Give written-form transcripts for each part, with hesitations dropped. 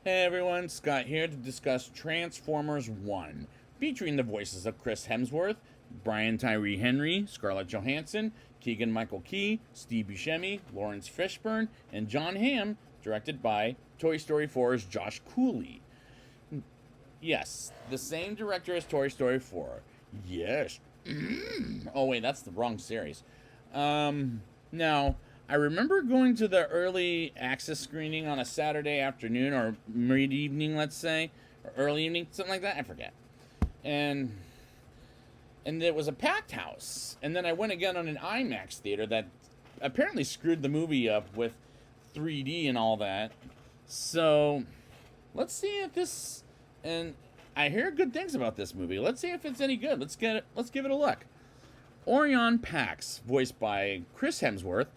Hey everyone, Scott here to discuss Transformers 1, featuring the voices of Chris Hemsworth, Brian Tyree Henry, Scarlett Johansson, Keegan Michael Key, Steve Buscemi, Lawrence Fishburne, and John Hamm, directed by Toy Story 4's Josh Cooley. Yes, the same director as Toy Story 4. Yes. Oh wait, that's the wrong series. Now, I remember going to the early access screening on a Saturday afternoon or mid evening, let's say, or early evening, something like that. I forget. And it was a packed house. And then I went again on an IMAX theater that apparently screwed the movie up with 3D and all that. So let's see if this, and I hear good things about this movie. Let's see if it's any good. Let's give it a look. Orion Pax, voiced by Chris Hemsworth,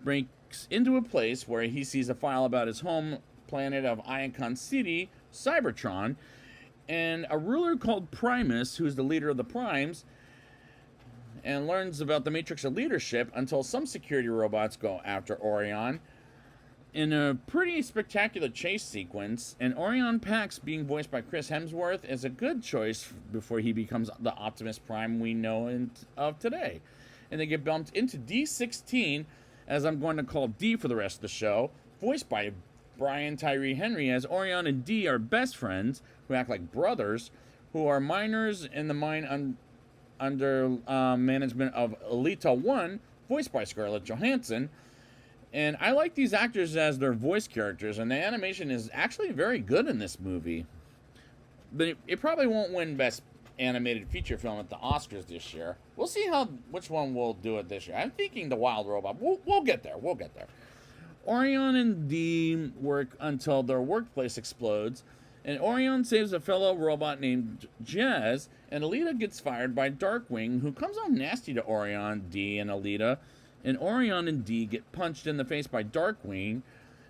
breaks into a place where he sees a file about his home planet of Iacon City, Cybertron, and a ruler called Primus, who's the leader of the Primes, and learns about the Matrix of Leadership until some security robots go after Orion in a pretty spectacular chase sequence. And Orion Pax, being voiced by Chris Hemsworth, is a good choice before he becomes the Optimus Prime we know of today. And they get bumped into D16, as I'm going to call D for the rest of the show, voiced by Brian Tyree Henry, as Orion and D are best friends who act like brothers, who are miners in the mine under management of Elita 1, voiced by Scarlett Johansson. And I like these actors as their voice characters, and the animation is actually very good in this movie. But it probably won't win Best Animated Feature Film at the Oscars this year. We'll see which one will do it this year. I'm thinking The Wild Robot. We'll get there. We'll get there. Orion and Dee work until their workplace explodes, and Orion saves a fellow robot named Jazz, and Alita gets fired by Darkwing, who comes on nasty to Orion, Dee, and Alita. And Orion and Dee get punched in the face by Darkwing,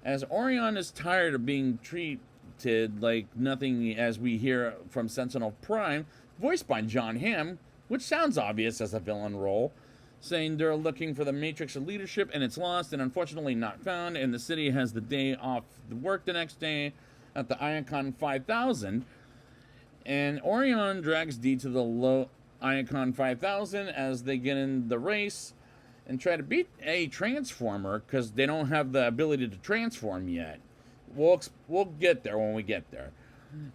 as Orion is tired of being treated like nothing, as we hear from Sentinel Prime, voiced by John Hamm, which sounds obvious as a villain role, saying they're looking for the Matrix of Leadership and it's lost and unfortunately not found, and the city has the day off work the next day at the Iacon 5000. And Orion drags Dee to the low Iacon 5000 as they get in the race and try to beat a Transformer because they don't have the ability to transform yet. We'll get there when we get there.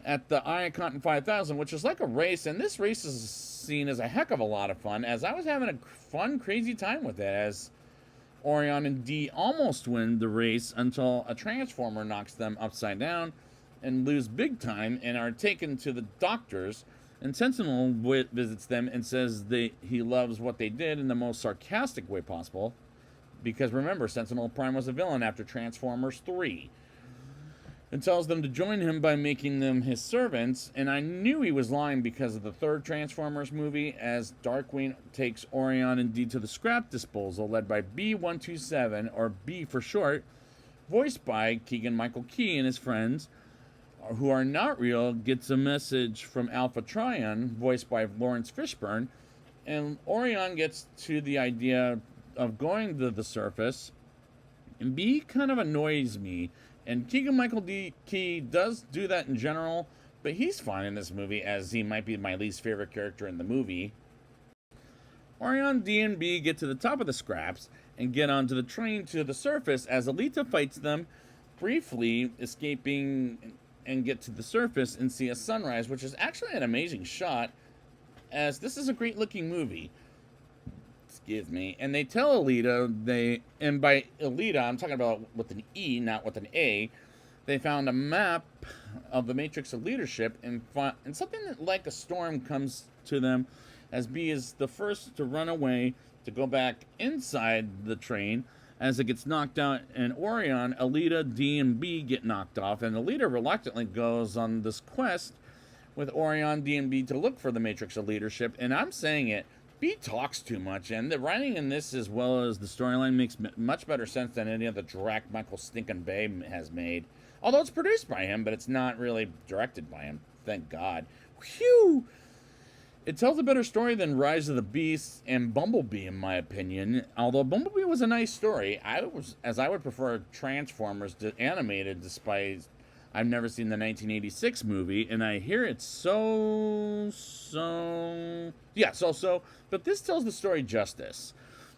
At the Iacon 5000, which is like a race, and this race is seen as a heck of a lot of fun, as I was having a fun, crazy time with it, as Orion and Dee almost win the race until a Transformer knocks them upside down and lose big time and are taken to the doctors. And Sentinel visits them and says he loves what they did in the most sarcastic way possible. Because remember, Sentinel Prime was a villain after Transformers 3. And tells them to join him by making them his servants. And I knew he was lying because of the third Transformers movie, as Darkwing takes Orion and Dee to the scrap disposal, led by B127, or B for short, voiced by Keegan Michael Key and his friends, who are not real, gets a message from Alpha Trion, voiced by Lawrence Fishburne, and Orion gets to the idea of going to the surface, and B kind of annoys me, and Keegan Michael Key does do that in general, but he's fine in this movie, as he might be my least favorite character in the movie. Orion, D, and B get to the top of the scraps and get onto the train to the surface as Alita fights them, briefly escaping and get to the surface and see a sunrise, which is actually an amazing shot, as this is a great looking movie. Excuse me. And they tell Alita, and by Alita I'm talking about with an E, not with an A, they found a map of the Matrix of Leadership, and something like a storm comes to them, as B is the first to run away to go back inside the train, as it gets knocked out, and Orion, Alita, D, and B get knocked off, and Alita reluctantly goes on this quest with Orion, D, and B to look for the Matrix of Leadership. And I'm saying it, B talks too much, and the writing in this, as well as the storyline, makes much better sense than any other Drac Michael Stinkin' Bay has made. Although it's produced by him, but it's not really directed by him, thank God. Whew! It tells a better story than Rise of the Beasts and Bumblebee, in my opinion. Although Bumblebee was a nice story, I would prefer Transformers animated, despite I've never seen the 1986 movie, and I hear it's so, but this tells the story justice.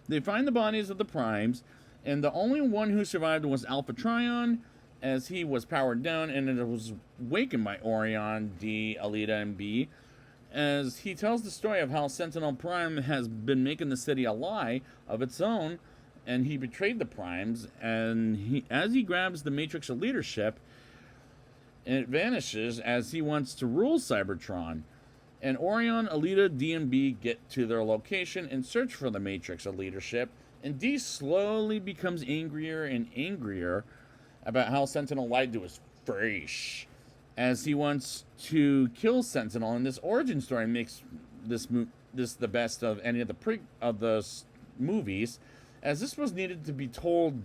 They find the bodies of the primes, and the only one who survived was Alpha Trion, as he was powered down, and it was wakened by Orion, D, Alita, and B, as he tells the story of how Sentinel Prime has been making the city a lie of its own, and he betrayed the primes, and as he grabs the Matrix of leadership, and it vanishes as he wants to rule Cybertron. And Orion, Alita, D, and B get to their location and search for the Matrix of leadership, and D slowly becomes angrier and angrier about how Sentinel lied to his face, as he wants to kill Sentinel. And this origin story makes this the best of any of the movies, as this was needed to be told.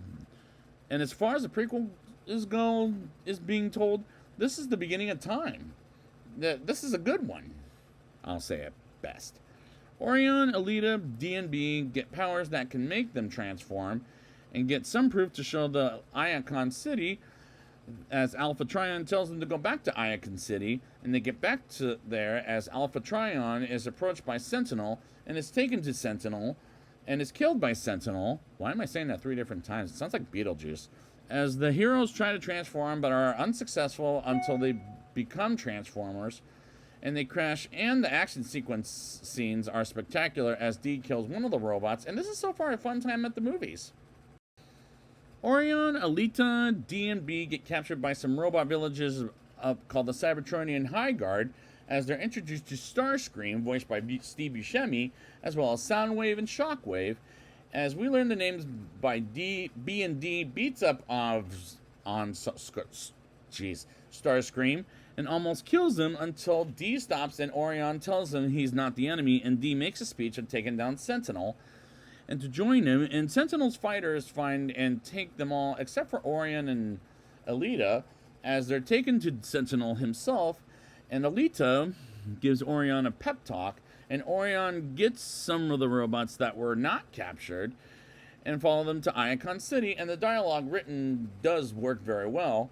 And as far as the prequel is being told, this is the beginning of time. This is a good one, I'll say it best. Orion, Alita, D, and B get powers that can make them transform, and get some proof to show the Iacon City, as Alpha Trion tells them to go back to Iacon City, and they get back to there as Alpha Trion is approached by Sentinel, and is taken to Sentinel, and is killed by Sentinel. Why am I saying that 3 different times? It sounds like Beetlejuice. As the heroes try to transform, but are unsuccessful until they become Transformers, and they crash, and the action sequence scenes are spectacular as D kills one of the robots, and this is so far a fun time at the movies. Orion, Alita, D, and B get captured by some robot villages called the Cybertronian High Guard, as they're introduced to Starscream, voiced by Steve Buscemi, as well as Soundwave and Shockwave, as we learn the names by D. B and D beats up on Starscream and almost kills him until D stops and Orion tells him he's not the enemy, and D makes a speech of taking down Sentinel and to join him, and Sentinel's fighters find and take them all except for Orion and Alita, as they're taken to Sentinel himself, and Alita gives Orion a pep talk, and Orion gets some of the robots that were not captured and follow them to Iacon City, and the dialogue written does work very well.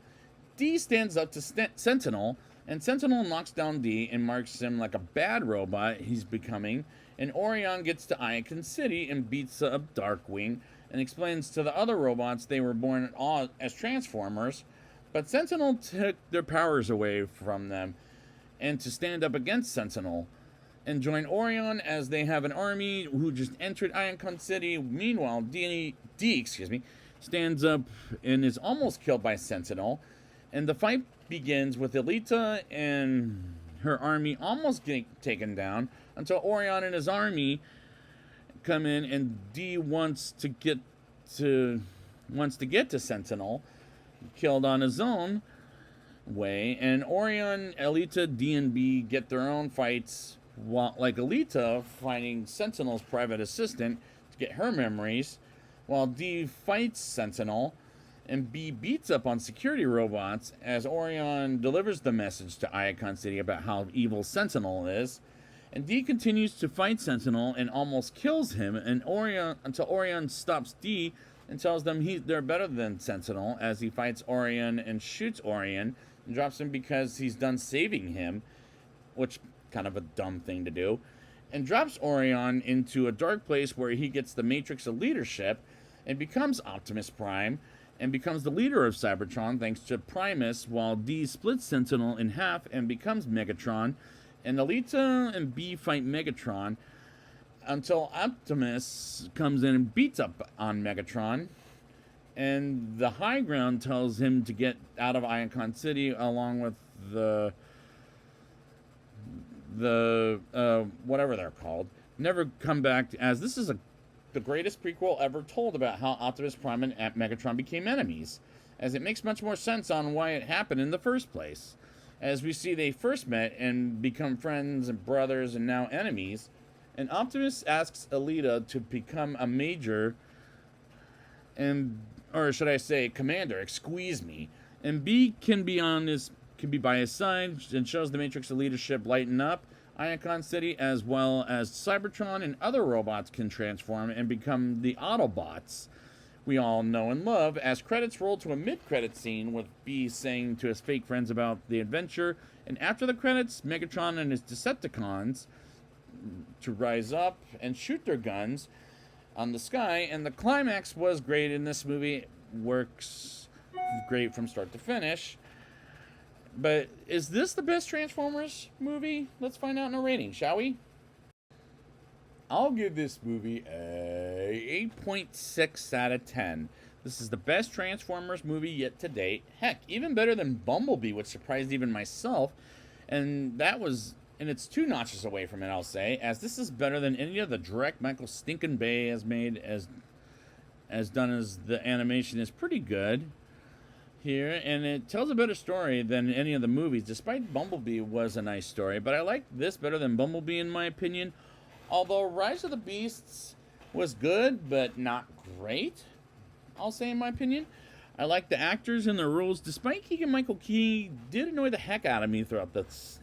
D stands up to Sentinel, and Sentinel knocks down D and marks him like a bad robot he's becoming, and Orion gets to Iacon City and beats up Darkwing and explains to the other robots they were born as Transformers, but Sentinel took their powers away from them, and to stand up against Sentinel and join Orion, as they have an army who just entered Iacon City. Meanwhile, D stands up and is almost killed by Sentinel, and the fight begins with Alita and her army almost getting taken down until Orion and his army come in, and D wants to get to Sentinel, killed on his own way, and Orion, Alita, D, and B get their own fights, like Alita finding Sentinel's private assistant to get her memories, while D fights Sentinel, and B beats up on security robots as Orion delivers the message to Iacon City about how evil Sentinel is, and D continues to fight Sentinel and almost kills him, and until Orion stops D and tells them they're better than Sentinel, as he fights Orion and shoots Orion and drops him because he's done saving him, which kind of a dumb thing to do, and drops Orion into a dark place where he gets the Matrix of leadership and becomes Optimus Prime and becomes the leader of Cybertron thanks to Primus, while D splits Sentinel in half and becomes Megatron, and Alita and B fight Megatron until Optimus comes in and beats up on Megatron, and the High Ground tells him to get out of Iacon City along with the whatever they're called, never come back, as this is the greatest prequel ever told about how Optimus Prime and Megatron became enemies, as it makes much more sense on why it happened in the first place, as we see they first met and become friends and brothers and now enemies, and Optimus asks Alita to become a major, or should I say commander, squeeze me, and B can be by his side, and shows the Matrix of leadership lighten up Iacon City, as well as Cybertron and other robots can transform and become the Autobots, we all know and love, as credits roll to a mid-credit scene with B saying to his fake friends about the adventure, and after the credits, Megatron and his Decepticons to rise up and shoot their guns on the sky, and the climax was great in this movie. Works great from start to finish. But is this the best Transformers movie? Let's find out in a rating, shall we? I'll give this movie a 8.6 out of 10. This is the best Transformers movie yet to date. Heck, even better than Bumblebee, which surprised even myself. And it's 2 notches away from it, I'll say, as this is better than any of the direct Michael Stinkin' Bay has made, as done as the animation is pretty good here, and it tells a better story than any of the movies, despite Bumblebee was a nice story. But I like this better than Bumblebee in my opinion, although Rise of the Beasts was good but not great, I'll say, in my opinion. I like the actors and their roles, despite Keegan-Michael Key did annoy the heck out of me throughout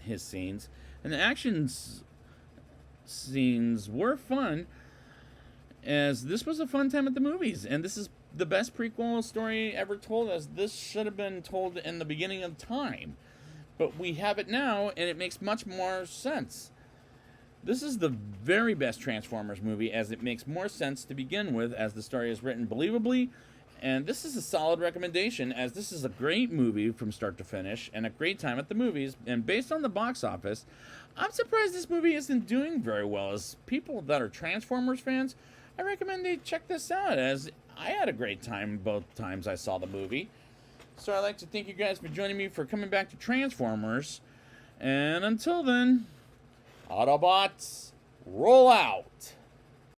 his scenes, and the action scenes were fun, as this was a fun time at the movies, and this is the best prequel story ever told, as this should have been told in the beginning of time. But we have it now, and it makes much more sense. This is the very best Transformers movie, as it makes more sense to begin with, as the story is written believably, and this is a solid recommendation, as this is a great movie from start to finish, and a great time at the movies, and based on the box office, I'm surprised this movie isn't doing very well. As people that are Transformers fans, I recommend they check this out, as I had a great time both times I saw the movie. So I'd like to thank you guys for joining me for coming back to Transformers. And until then, Autobots, roll out!